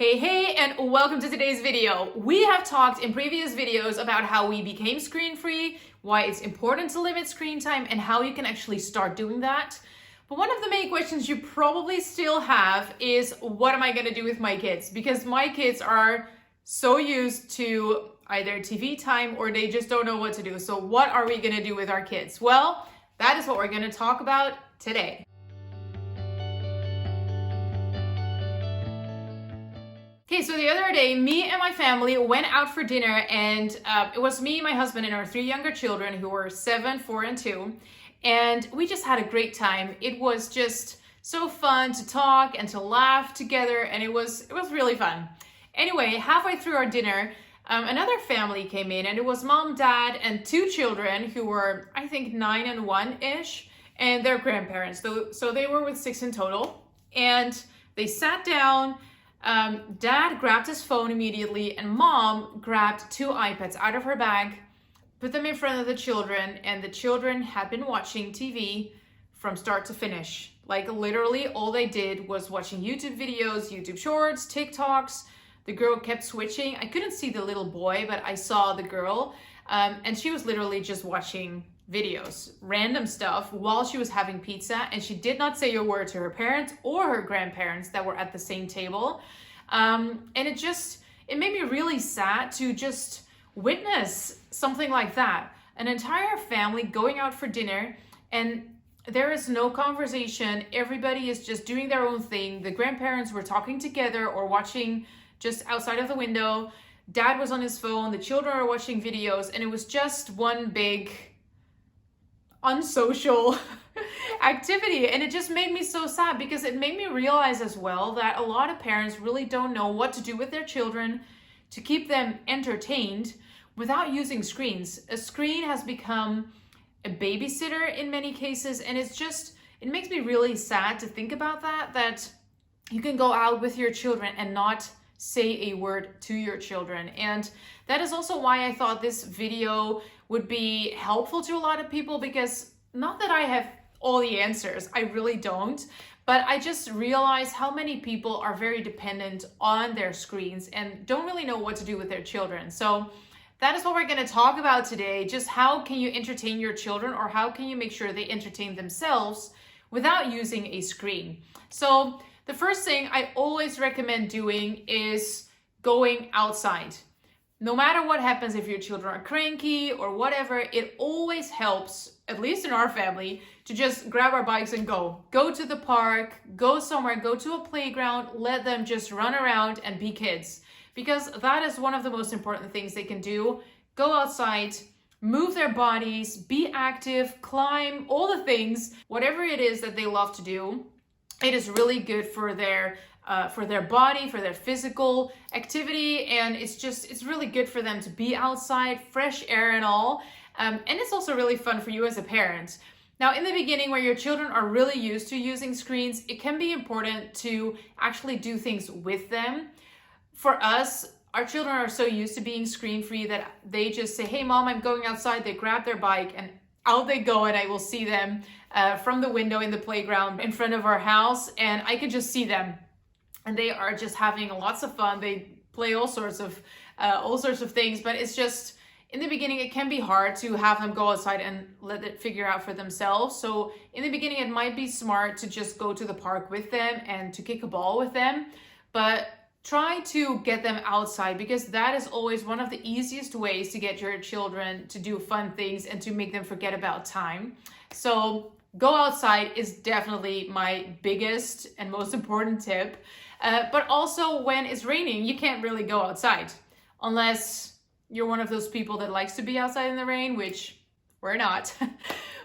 Hey, and welcome to today's video. We have talked in previous videos about how we became screen-free, why it's important to limit screen time, and how you can actually start doing that. But one of the main questions you probably still have is, what am I going to do with my kids? Because my kids are so used to either TV time or they just don't know what to do. So what are we going to do with our kids? Well, that is what we're going to talk about today. Okay, so the other day, me and my family went out for dinner, and it was me, my husband, and our three younger children who were 7, 4, and 2. And we just had a great time. It was just so fun to talk and to laugh together, and it was really fun. Anyway, halfway through our dinner, another family came in, and it was mom, dad, and 2 children who were, I think, 9 and 1-ish, and their grandparents. So they were with 6 in total, and they sat down. Dad grabbed his phone immediately, and mom grabbed 2 iPads out of her bag, put them in front of the children, and the children had been watching TV from start to finish. Like literally all they did was watching YouTube videos, YouTube shorts, TikToks. The girl kept switching. I couldn't see the little boy, but I saw the girl, and she was literally just watching videos, random stuff, while she was having pizza, and she did not say a word to her parents or her grandparents that were at the same table. And it made me really sad to just witness something like that. An entire family going out for dinner, and there is no conversation. Everybody is just doing their own thing. The grandparents were talking together or watching just outside of the window. Dad was on his phone, the children were watching videos, and it was just one big unsocial activity. And it just made me so sad, because it made me realize as well that a lot of parents really don't know what to do with their children to keep them entertained without using screens. A screen has become a babysitter in many cases, and it makes me really sad to think about that you can go out with your children and not say a word to your children. And that is also why I thought this video would be helpful to a lot of people, because not that I have all the answers, I really don't, but I just realize how many people are very dependent on their screens and don't really know what to do with their children. So that is what we're going to talk about today. Just how can you entertain your children, or how can you make sure they entertain themselves without using a screen? So the first thing I always recommend doing is going outside. No matter what happens, if your children are cranky or whatever, it always helps, at least in our family, to just grab our bikes and go. Go to the park, go somewhere, go to a playground, let them just run around and be kids. Because that is one of the most important things they can do. Go outside, move their bodies, be active, climb, all the things, whatever it is that they love to do. It is really good for their body, for their physical activity, and it's really good for them to be outside, fresh air and all. And it's also really fun for you as a parent. Now, in the beginning, where your children are really used to using screens, it can be important to actually do things with them. For us, our children are so used to being screen-free that they just say, "Hey, mom, I'm going outside." They grab their bike and out they go, and I will see them from the window in the playground in front of our house, and I can just see them. And they are just having lots of fun. They play all sorts of things, but it's just, in the beginning, it can be hard to have them go outside and let it figure out for themselves. So in the beginning, it might be smart to just go to the park with them and to kick a ball with them, but try to get them outside, because that is always one of the easiest ways to get your children to do fun things and to make them forget about time. So go outside is definitely my biggest and most important tip. But also, when it's raining, you can't really go outside unless you're one of those people that likes to be outside in the rain, which we're not.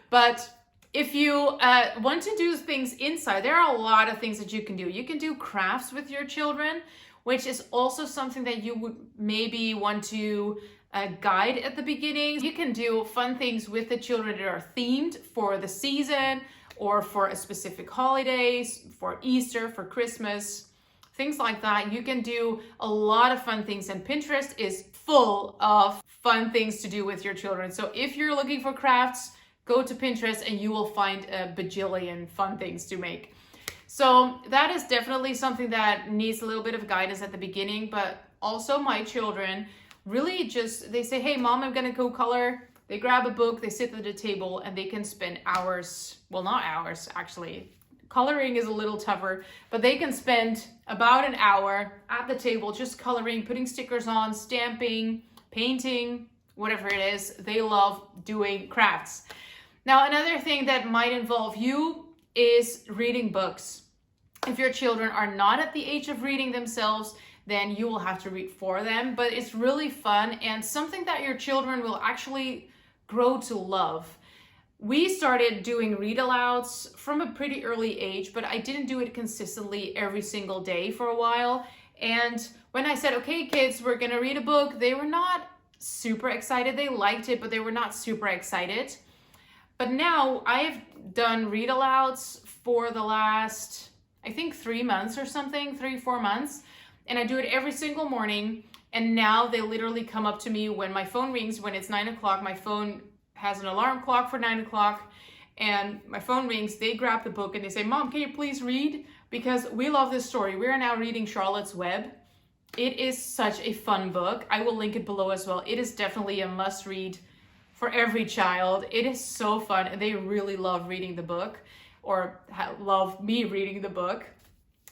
But if you want to do things inside, there are a lot of things that you can do. You can do crafts with your children, which is also something that you would maybe want to guide at the beginning. You can do fun things with the children that are themed for the season or for a specific holidays, for Easter, for Christmas, things like that. You can do a lot of fun things, and Pinterest is full of fun things to do with your children. So if you're looking for crafts, go to Pinterest and you will find a bajillion fun things to make. So that is definitely something that needs a little bit of guidance at the beginning, but also my children really just, they say, hey mom, I'm gonna go color. They grab a book, they sit at the table, and they can spend hours, well, not hours actually, coloring is a little tougher, but they can spend about an hour at the table just coloring, putting stickers on, stamping, painting, whatever it is. They love doing crafts. Now, another thing that might involve you is reading books. If your children are not at the age of reading themselves, then you will have to read for them. But it's really fun and something that your children will actually grow to love. We started doing read alouds from a pretty early age, but I didn't do it consistently every single day for a while. And when I said, okay, kids, we're gonna read a book, they were not super excited. They liked it, but they were not super excited. But now I've done read alouds for the last, I think 3 months or something, 3-4 months. And I do it every single morning. And now they literally come up to me when my phone rings, when it's 9 o'clock. My phone has an alarm clock for 9 o'clock. And my phone rings, they grab the book and they say, Mom, can you please read? Because we love this story. We are now reading Charlotte's Web. It is such a fun book. I will link it below as well. It is definitely a must read for every child. It is so fun and they really love reading the book, or love me reading the book.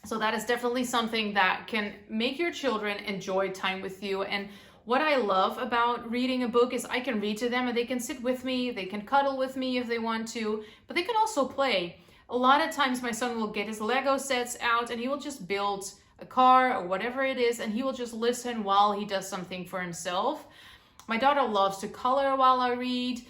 So that is definitely something that can make your children enjoy time with you. And what I love about reading a book is I can read to them and they can sit with me, they can cuddle with me if they want to, but they can also play. A lot of times my son will get his Lego sets out and he will just build a car or whatever it is, and he will just listen while he does something for himself. My daughter loves to color while I read.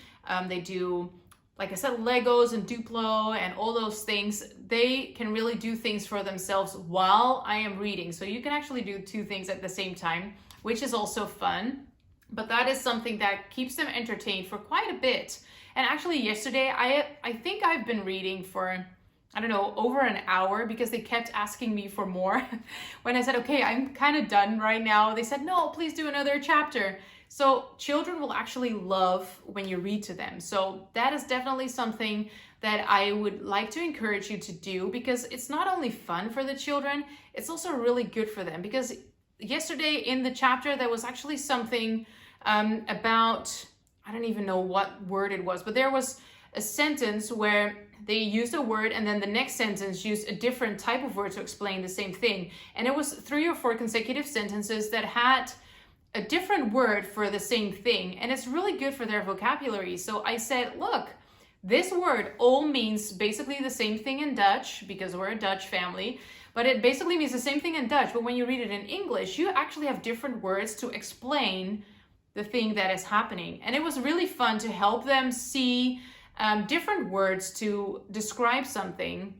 They do, like I said, Legos and Duplo and all those things. They can really do things for themselves while I am reading. So you can actually do two things at the same time, which is also fun. But that is something that keeps them entertained for quite a bit. And actually yesterday, I think I've been reading for, I don't know, over an hour, because they kept asking me for more. When I said, okay, I'm kind of done right now, they said, no, please do another chapter. So children will actually love when you read to them. So that is definitely something that I would like to encourage you to do, because it's not only fun for the children, it's also really good for them. Because yesterday in the chapter, there was actually something about, I don't even know what word it was, but there was a sentence where they used a word and then the next sentence used a different type of word to explain the same thing. And it was 3 or 4 consecutive sentences that had a different word for the same thing. And it's really good for their vocabulary. So I said, look, this word all means basically the same thing in Dutch, because we're a Dutch family, but it basically means the same thing in Dutch. But when you read it in English, you actually have different words to explain the thing that is happening. And it was really fun to help them see different words to describe something.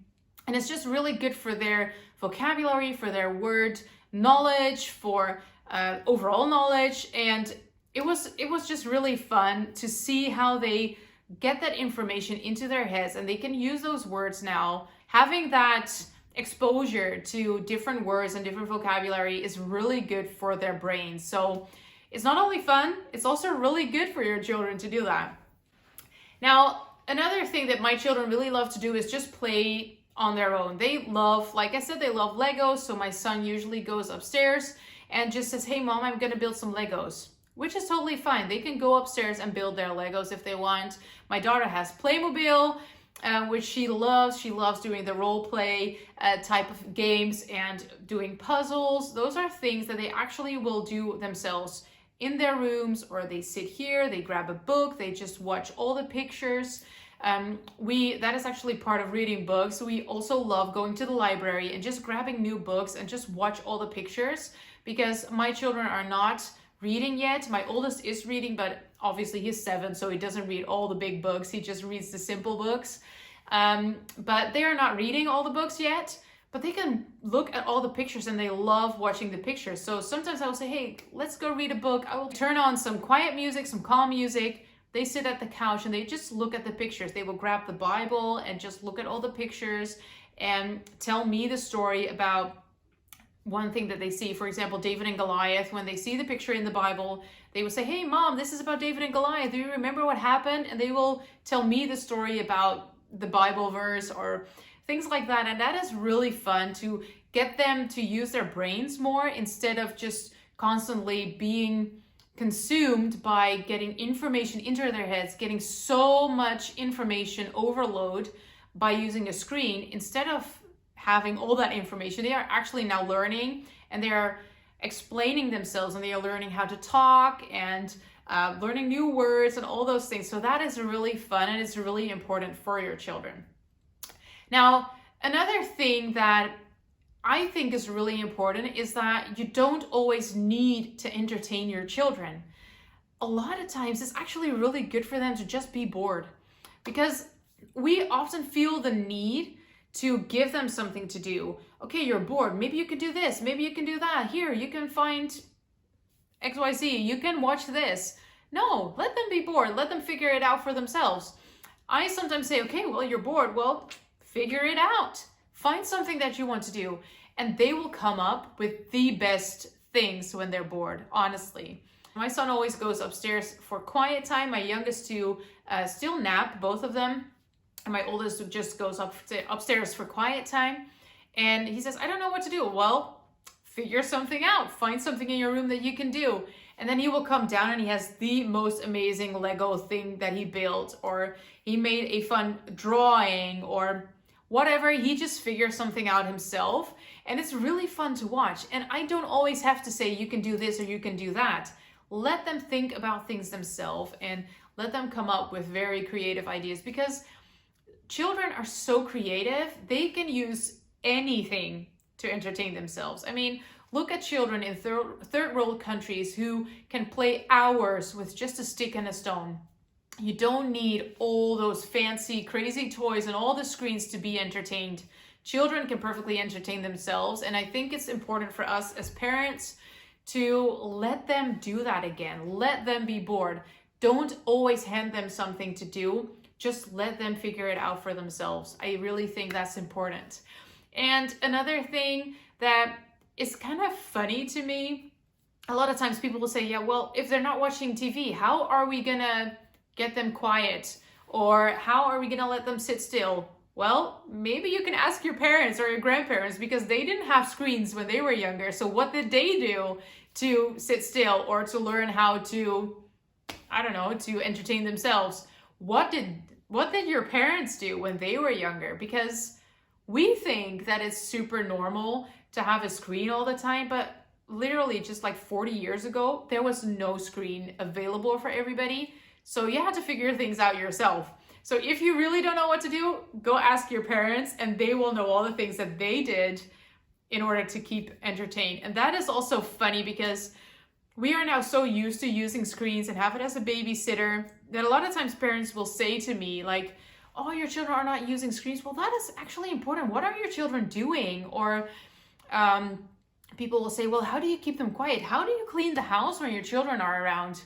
And it's just really good for their vocabulary, for their word knowledge, for overall knowledge. And it was just really fun to see how they get that information into their heads, and they can use those words now. Having that exposure to different words and different vocabulary is really good for their brains. So it's not only fun, it's also really good for your children to do that. Now, another thing that my children really love to do is just play on their own. They love, like I said, they love Legos. So my son usually goes upstairs and just says, hey mom, I'm gonna build some Legos, which is totally fine. They can go upstairs and build their Legos if they want. My daughter has Playmobil, which she loves. She loves doing the role play type of games and doing puzzles. Those are things that they actually will do themselves in their rooms, or they sit here, they grab a book, they just watch all the pictures. That is actually part of reading books. We also love going to the library and just grabbing new books and just watch all the pictures, because my children are not reading yet. My oldest is reading, but obviously he's 7, so he doesn't read all the big books. He just reads the simple books. But they are not reading all the books yet, but they can look at all the pictures and they love watching the pictures. So sometimes I will say, hey, let's go read a book. I will turn on some quiet music, some calm music. They sit at the couch and they just look at the pictures. They will grab the Bible and just look at all the pictures and tell me the story about one thing that they see. For example, David and Goliath. When they see the picture in the Bible, they will say, hey mom, this is about David and Goliath. Do you remember what happened? And they will tell me the story about the Bible verse, or things like that. And that is really fun to get them to use their brains more instead of just constantly being consumed by getting information into their heads, getting so much information overload by using a screen. Instead of having all that information, they are actually now learning, and they are explaining themselves, and they are learning how to talk and learning new words and all those things. So that is really fun, and it's really important for your children. Now, another thing that I think is really important is that you don't always need to entertain your children. A lot of times it's actually really good for them to just be bored, because we often feel the need to give them something to do. Okay, you're bored. Maybe you can do this. Maybe you can do that. Here, you can find XYZ. You can watch this. No, let them be bored. Let them figure it out for themselves. I sometimes say, okay, well, you're bored. Well, figure it out. Find something that you want to do. And they will come up with the best things when they're bored, honestly. My son always goes upstairs for quiet time. My youngest two still nap, both of them. And my oldest just goes upstairs for quiet time. And he says, I don't know what to do. Well, figure something out. Find something in your room that you can do. And then he will come down and he has the most amazing Lego thing that he built, or he made a fun drawing, or whatever. He just figures something out himself. And it's really fun to watch. And I don't always have to say, you can do this or you can do that. Let them think about things themselves and let them come up with very creative ideas, because children are so creative. They can use anything to entertain themselves. I mean, look at children in third world countries who can play hours with just a stick and a stone. You don't need all those fancy, crazy toys and all the screens to be entertained. Children can perfectly entertain themselves. And I think it's important for us as parents to let them do that again. Let them be bored. Don't always hand them something to do. Just let them figure it out for themselves. I really think that's important. And another thing that is kind of funny to me, a lot of times people will say, yeah, well, if they're not watching TV, how are we gonna get them quiet? Or how are we gonna let them sit still? Well, maybe you can ask your parents or your grandparents, because they didn't have screens when they were younger. So what did they do to sit still or to learn how to, I don't know, to entertain themselves? What did your parents do when they were younger? Because we think that it's super normal to have a screen all the time, but literally just like 40 years ago, there was no screen available for everybody. So you had to figure things out yourself. So if you really don't know what to do, go ask your parents, and they will know all the things that they did in order to keep entertained. And that is also funny, because we are now so used to using screens and have it as a babysitter that a lot of times parents will say to me like, oh, your children are not using screens. Well, that is actually important. What are your children doing? Or people will say, well, how do you keep them quiet? How do you clean the house when your children are around?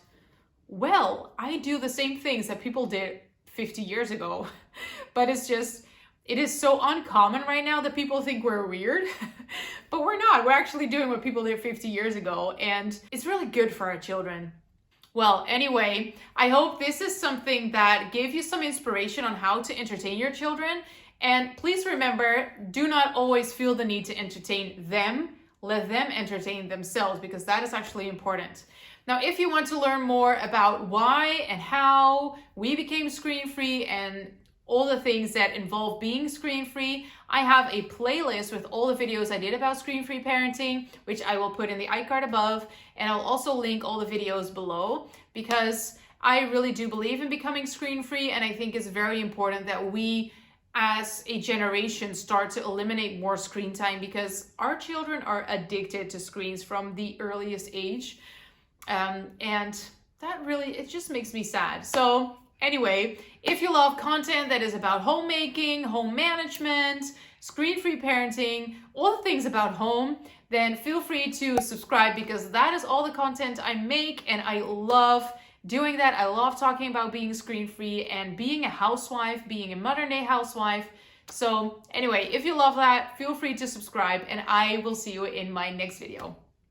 Well, I do the same things that people did 50 years ago, but it is so uncommon right now that people think we're weird, but we're not. We're actually doing what people did 50 years ago, and it's really good for our children. Well, anyway, I hope this is something that gave you some inspiration on how to entertain your children. And please remember, do not always feel the need to entertain them. Let them entertain themselves, because that is actually important. Now, if you want to learn more about why and how we became screen-free and all the things that involve being screen-free, I have a playlist with all the videos I did about screen-free parenting, which I will put in the iCard above, and I'll also link all the videos below, because I really do believe in becoming screen-free, and I think it's very important that we as a generation start to eliminate more screen time, because our children are addicted to screens from the earliest age. And that really, it just makes me sad. So anyway, if you love content that is about homemaking, home management, screen-free parenting, all the things about home, then feel free to subscribe, because that is all the content I make, and I love doing that. I love talking about being screen-free and being a housewife, being a modern-day housewife. So anyway, if you love that, feel free to subscribe, and I will see you in my next video.